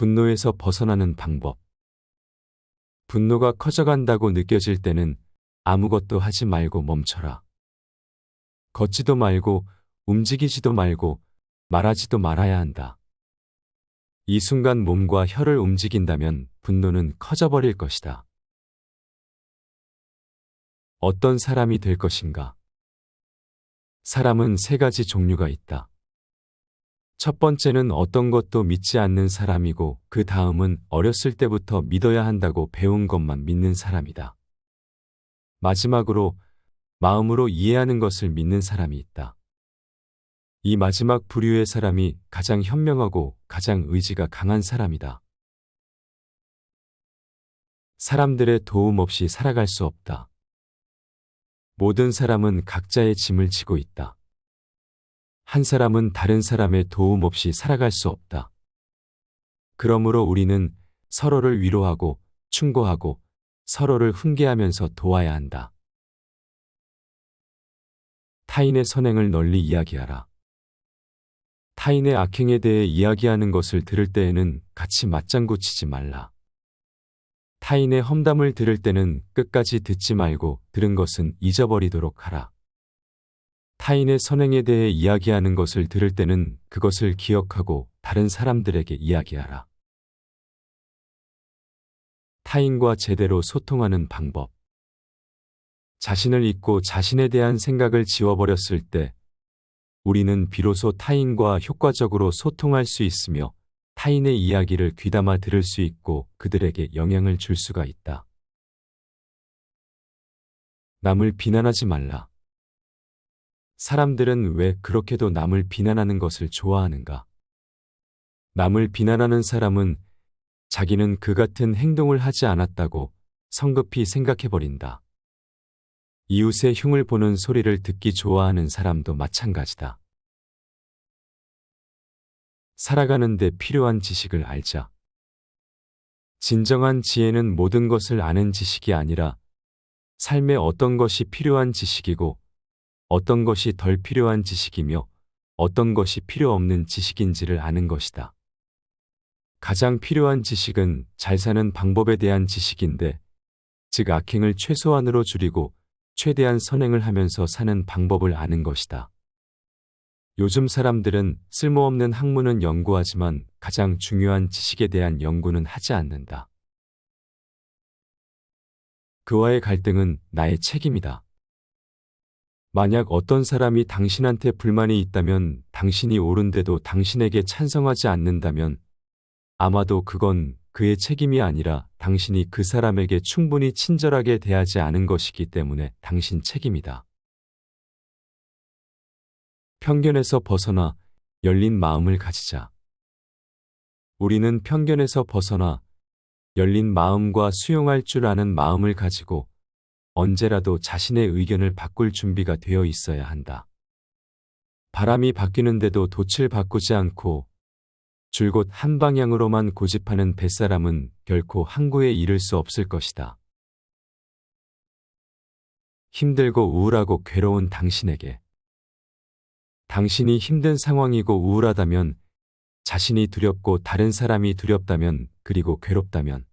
분노에서 벗어나는 방법. 분노가 커져간다고 느껴질 때는 아무것도 하지 말고 멈춰라. 걷지도 말고 움직이지도 말고 말하지도 말아야 한다. 이 순간 몸과 혀를 움직인다면 분노는 커져버릴 것이다. 어떤 사람이 될 것인가? 사람은 세 가지 종류가 있다. 첫 번째는 어떤 것도 믿지 않는 사람이고 그 다음은 어렸을 때부터 믿어야 한다고 배운 것만 믿는 사람이다. 마지막으로 마음으로 이해하는 것을 믿는 사람이 있다. 이 마지막 부류의 사람이 가장 현명하고 가장 의지가 강한 사람이다. 사람들의 도움 없이 살아갈 수 없다. 모든 사람은 각자의 짐을 지고 있다. 한 사람은 다른 사람의 도움 없이 살아갈 수 없다. 그러므로 우리는 서로를 위로하고 충고하고 서로를 훈계하면서 도와야 한다. 타인의 선행을 널리 이야기하라. 타인의 악행에 대해 이야기하는 것을 들을 때에는 같이 맞장구 치지 말라. 타인의 험담을 들을 때는 끝까지 듣지 말고 들은 것은 잊어버리도록 하라. 타인의 선행에 대해 이야기하는 것을 들을 때는 그것을 기억하고 다른 사람들에게 이야기하라. 타인과 제대로 소통하는 방법. 자신을 잊고 자신에 대한 생각을 지워버렸을 때 우리는 비로소 타인과 효과적으로 소통할 수 있으며 타인의 이야기를 귀담아 들을 수 있고 그들에게 영향을 줄 수가 있다. 남을 비난하지 말라. 사람들은 왜 그렇게도 남을 비난하는 것을 좋아하는가? 남을 비난하는 사람은 자기는 그 같은 행동을 하지 않았다고 성급히 생각해버린다. 이웃의 흉을 보는 소리를 듣기 좋아하는 사람도 마찬가지다. 살아가는 데 필요한 지식을 알자. 진정한 지혜는 모든 것을 아는 지식이 아니라 삶에 어떤 것이 필요한 지식이고 어떤 것이 덜 필요한 지식이며 어떤 것이 필요 없는 지식인지를 아는 것이다. 가장 필요한 지식은 잘 사는 방법에 대한 지식인데, 즉 악행을 최소한으로 줄이고 최대한 선행을 하면서 사는 방법을 아는 것이다. 요즘 사람들은 쓸모없는 학문은 연구하지만 가장 중요한 지식에 대한 연구는 하지 않는다. 그와의 갈등은 나의 책임이다. 만약 어떤 사람이 당신한테 불만이 있다면 당신이 옳은데도 당신에게 찬성하지 않는다면 아마도 그건 그의 책임이 아니라 당신이 그 사람에게 충분히 친절하게 대하지 않은 것이기 때문에 당신 책임이다. 편견에서 벗어나 열린 마음을 가지자. 우리는 편견에서 벗어나 열린 마음과 수용할 줄 아는 마음을 가지고 언제라도 자신의 의견을 바꿀 준비가 되어 있어야 한다. 바람이 바뀌는데도 돛을 바꾸지 않고 줄곧 한 방향으로만 고집하는 뱃사람은 결코 항구에 이를 수 없을 것이다. 힘들고 우울하고 괴로운 당신에게, 당신이 힘든 상황이고 우울하다면, 자신이 두렵고 다른 사람이 두렵다면, 그리고 괴롭다면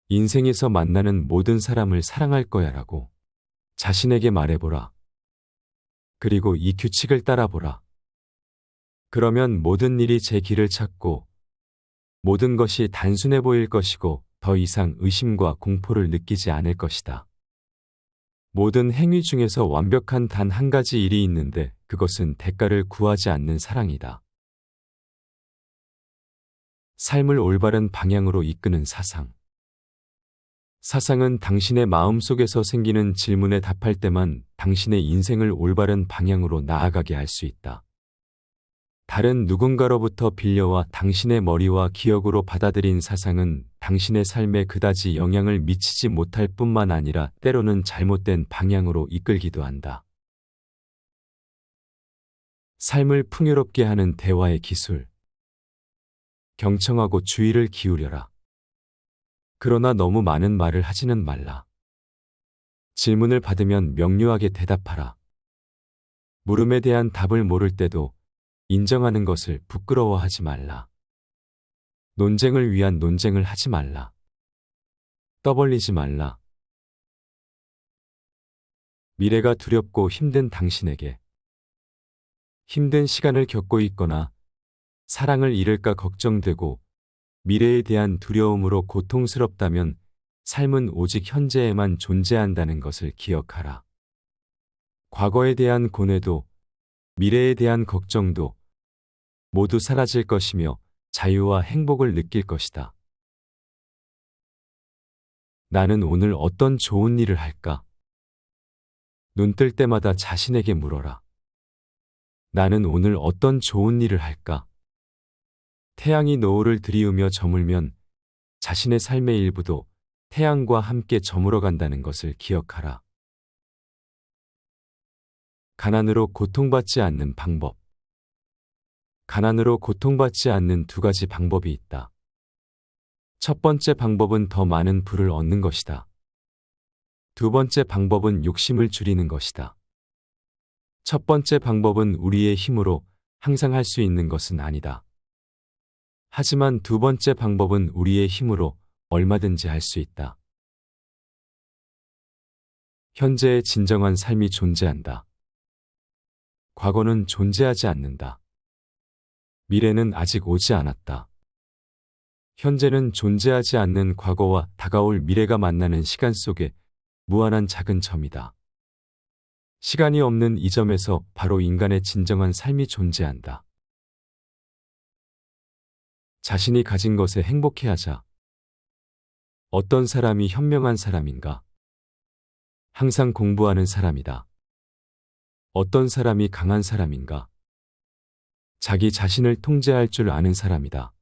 인생에서 만나는 모든 사람을 사랑할 거야라고 자신에게 말해보라. 그리고 이 규칙을 따라보라. 그러면 모든 일이 제 길을 찾고 모든 것이 단순해 보일 것이고 더 이상 의심과 공포를 느끼지 않을 것이다. 모든 행위 중에서 완벽한 단 한 가지 일이 있는데 그것은 대가를 구하지 않는 사랑이다. 삶을 올바른 방향으로 이끄는 사상. 사상은 당신의 마음속에서 생기는 질문에 답할 때만 당신의 인생을 올바른 방향으로 나아가게 할 수 있다. 다른 누군가로부터 빌려와 당신의 머리와 기억으로 받아들인 사상은 당신의 삶에 그다지 영향을 미치지 못할 뿐만 아니라 때로는 잘못된 방향으로 이끌기도 한다. 삶을 풍요롭게 하는 대화의 기술. 경청하고 주의를 기울여라. 그러나 너무 많은 말을 하지는 말라. 질문을 받으면 명료하게 대답하라. 물음에 대한 답을 모를 때도 인정하는 것을 부끄러워하지 말라. 논쟁을 위한 논쟁을 하지 말라. 떠벌리지 말라. 미래가 두렵고 힘든 당신에게 힘든 시간을 겪고 있거나 사랑을 잃을까 걱정되고 미래에 대한 두려움으로 고통스럽다면 삶은 오직 현재에만 존재한다는 것을 기억하라. 과거에 대한 고뇌도 미래에 대한 걱정도 모두 사라질 것이며 자유와 행복을 느낄 것이다. 나는 오늘 어떤 좋은 일을 할까? 눈 뜰 때마다 자신에게 물어라. 나는 오늘 어떤 좋은 일을 할까? 태양이 노을을 들이우며 저물면 자신의 삶의 일부도 태양과 함께 저물어 간다는 것을 기억하라. 가난으로 고통받지 않는 방법. 가난으로 고통받지 않는 두 가지 방법이 있다. 첫 번째 방법은 더 많은 부를 얻는 것이다. 두 번째 방법은 욕심을 줄이는 것이다. 첫 번째 방법은 우리의 힘으로 항상 할 수 있는 것은 아니다. 하지만 두 번째 방법은 우리의 힘으로 얼마든지 할 수 있다. 현재의 진정한 삶이 존재한다. 과거는 존재하지 않는다. 미래는 아직 오지 않았다. 현재는 존재하지 않는 과거와 다가올 미래가 만나는 시간 속에 무한한 작은 점이다. 시간이 없는 이 점에서 바로 인간의 진정한 삶이 존재한다. 자신이 가진 것에 행복해하자. 어떤 사람이 현명한 사람인가? 항상 공부하는 사람이다. 어떤 사람이 강한 사람인가? 자기 자신을 통제할 줄 아는 사람이다.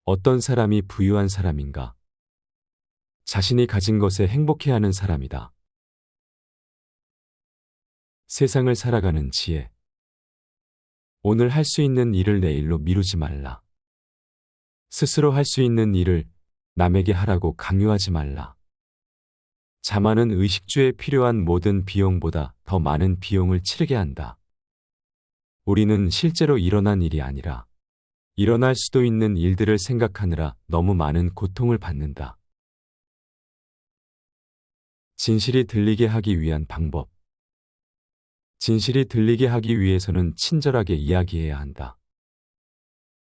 어떤 사람이 부유한 사람인가? 자신이 가진 것에 행복해하는 사람이다. 세상을 살아가는 지혜. 오늘 할 수 있는 일을 내일로 미루지 말라. 스스로 할 수 있는 일을 남에게 하라고 강요하지 말라. 자만은 의식주에 필요한 모든 비용보다 더 많은 비용을 치르게 한다. 우리는 실제로 일어난 일이 아니라 일어날 수도 있는 일들을 생각하느라 너무 많은 고통을 받는다. 진실이 들리게 하기 위한 방법. 진실이 들리게 하기 위해서는 친절하게 이야기해야 한다.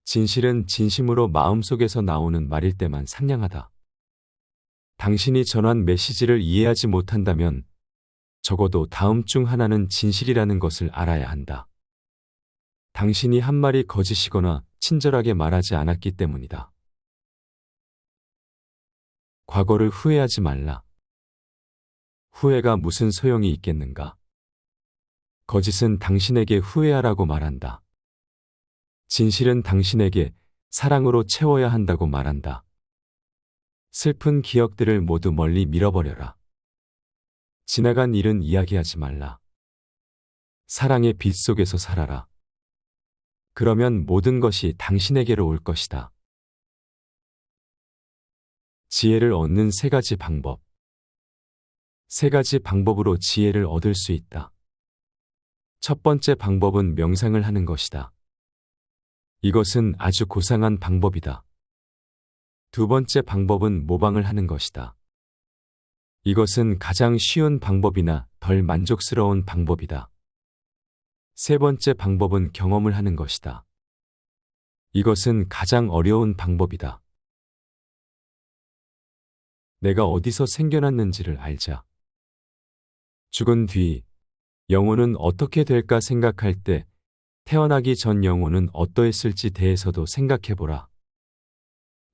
진실은 진심으로 마음속에서 나오는 말일 때만 상냥하다. 당신이 전한 메시지를 이해하지 못한다면 적어도 다음 중 하나는 진실이라는 것을 알아야 한다. 당신이 한 말이 거짓이거나 친절하게 말하지 않았기 때문이다. 과거를 후회하지 말라. 후회가 무슨 소용이 있겠는가? 거짓은 당신에게 후회하라고 말한다. 진실은 당신에게 사랑으로 채워야 한다고 말한다. 슬픈 기억들을 모두 멀리 밀어버려라. 지나간 일은 이야기하지 말라. 사랑의 빛 속에서 살아라. 그러면 모든 것이 당신에게로 올 것이다. 지혜를 얻는 세 가지 방법. 세 가지 방법으로 지혜를 얻을 수 있다. 첫 번째 방법은 명상을 하는 것이다. 이것은 아주 고상한 방법이다. 두 번째 방법은 모방을 하는 것이다. 이것은 가장 쉬운 방법이나 덜 만족스러운 방법이다. 세 번째 방법은 경험을 하는 것이다. 이것은 가장 어려운 방법이다. 내가 어디서 생겨났는지를 알자. 죽은 뒤 영혼은 어떻게 될까 생각할 때 태어나기 전 영혼은 어떠했을지 대해서도 생각해보라.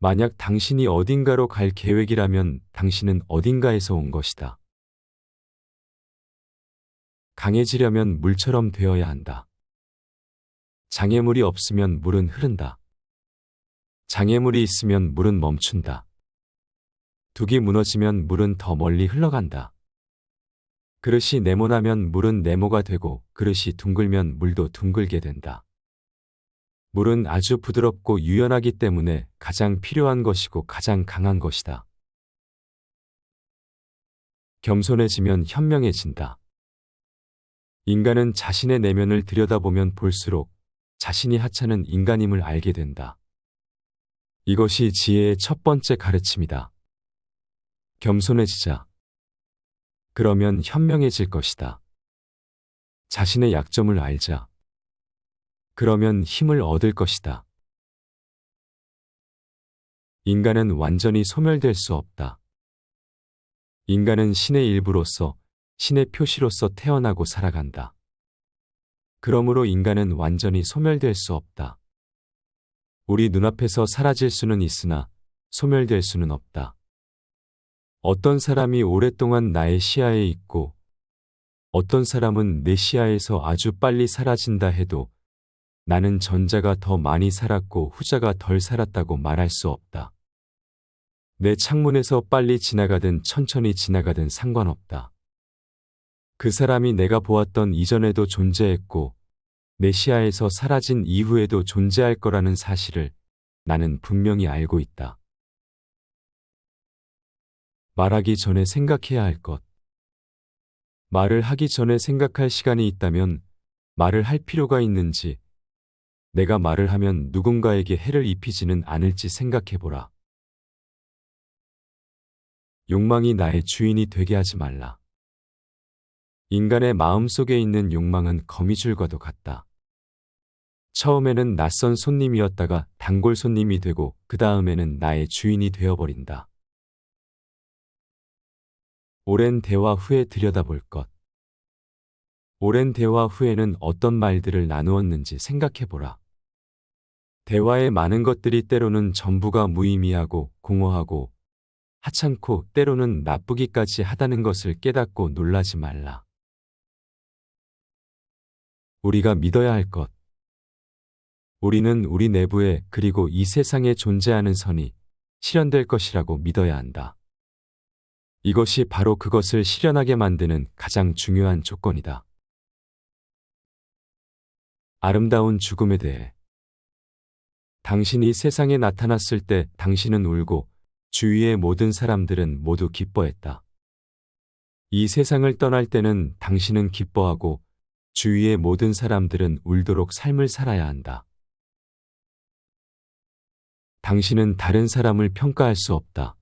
만약 당신이 어딘가로 갈 계획이라면 당신은 어딘가에서 온 것이다. 강해지려면 물처럼 되어야 한다. 장애물이 없으면 물은 흐른다. 장애물이 있으면 물은 멈춘다. 둑이 무너지면 물은 더 멀리 흘러간다. 그릇이 네모나면 물은 네모가 되고 그릇이 둥글면 물도 둥글게 된다. 물은 아주 부드럽고 유연하기 때문에 가장 필요한 것이고 가장 강한 것이다. 겸손해지면 현명해진다. 인간은 자신의 내면을 들여다보면 볼수록 자신이 하찮은 인간임을 알게 된다. 이것이 지혜의 첫 번째 가르침이다. 겸손해지자. 그러면 현명해질 것이다. 자신의 약점을 알자. 그러면 힘을 얻을 것이다. 인간은 완전히 소멸될 수 없다. 인간은 신의 일부로서, 신의 표시로서 태어나고 살아간다. 그러므로 인간은 완전히 소멸될 수 없다. 우리 눈앞에서 사라질 수는 있으나 소멸될 수는 없다. 어떤 사람이 오랫동안 나의 시야에 있고 어떤 사람은 내 시야에서 아주 빨리 사라진다 해도 나는 전자가 더 많이 살았고 후자가 덜 살았다고 말할 수 없다. 내 창문에서 빨리 지나가든 천천히 지나가든 상관없다. 그 사람이 내가 보았던 이전에도 존재했고 내 시야에서 사라진 이후에도 존재할 거라는 사실을 나는 분명히 알고 있다. 말하기 전에 생각해야 할 것. 말을 하기 전에 생각할 시간이 있다면 말을 할 필요가 있는지, 내가 말을 하면 누군가에게 해를 입히지는 않을지 생각해보라. 욕망이 나의 주인이 되게 하지 말라. 인간의 마음속에 있는 욕망은 거미줄과도 같다. 처음에는 낯선 손님이었다가 단골 손님이 되고 그 다음에는 나의 주인이 되어버린다. 오랜 대화 후에 들여다볼 것. 오랜 대화 후에는 어떤 말들을 나누었는지 생각해보라. 대화의 많은 것들이 때로는 전부가 무의미하고 공허하고 하찮고 때로는 나쁘기까지 하다는 것을 깨닫고 놀라지 말라. 우리가 믿어야 할 것. 우리는 우리 내부에 그리고 이 세상에 존재하는 선이 실현될 것이라고 믿어야 한다. 이것이 바로 그것을 실현하게 만드는 가장 중요한 조건이다. 아름다운 죽음에 대해. 당신이 세상에 나타났을 때 당신은 울고 주위의 모든 사람들은 모두 기뻐했다. 이 세상을 떠날 때는 당신은 기뻐하고 주위의 모든 사람들은 울도록 삶을 살아야 한다. 당신은 다른 사람을 평가할 수 없다.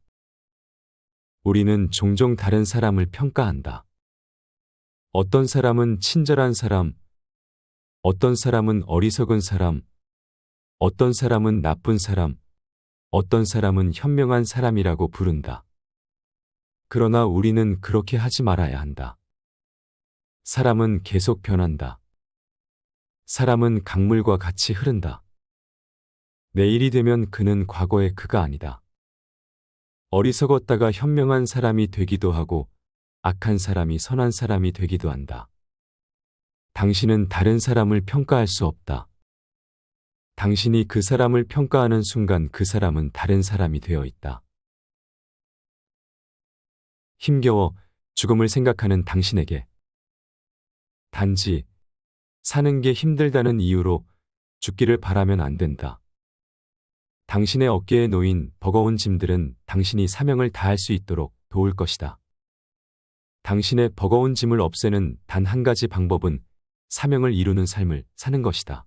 우리는 종종 다른 사람을 평가한다. 어떤 사람은 친절한 사람, 어떤 사람은 어리석은 사람, 어떤 사람은 나쁜 사람, 어떤 사람은 현명한 사람이라고 부른다. 그러나 우리는 그렇게 하지 말아야 한다. 사람은 계속 변한다. 사람은 강물과 같이 흐른다. 내일이 되면 그는 과거의 그가 아니다. 어리석었다가 현명한 사람이 되기도 하고 악한 사람이 선한 사람이 되기도 한다. 당신은 다른 사람을 평가할 수 없다. 당신이 그 사람을 평가하는 순간 그 사람은 다른 사람이 되어 있다. 힘겨워 죽음을 생각하는 당신에게 단지 사는 게 힘들다는 이유로 죽기를 바라면 안 된다. 당신의 어깨에 놓인 버거운 짐들은 당신이 사명을 다할 수 있도록 도울 것이다. 당신의 버거운 짐을 없애는 단 한 가지 방법은 사명을 이루는 삶을 사는 것이다.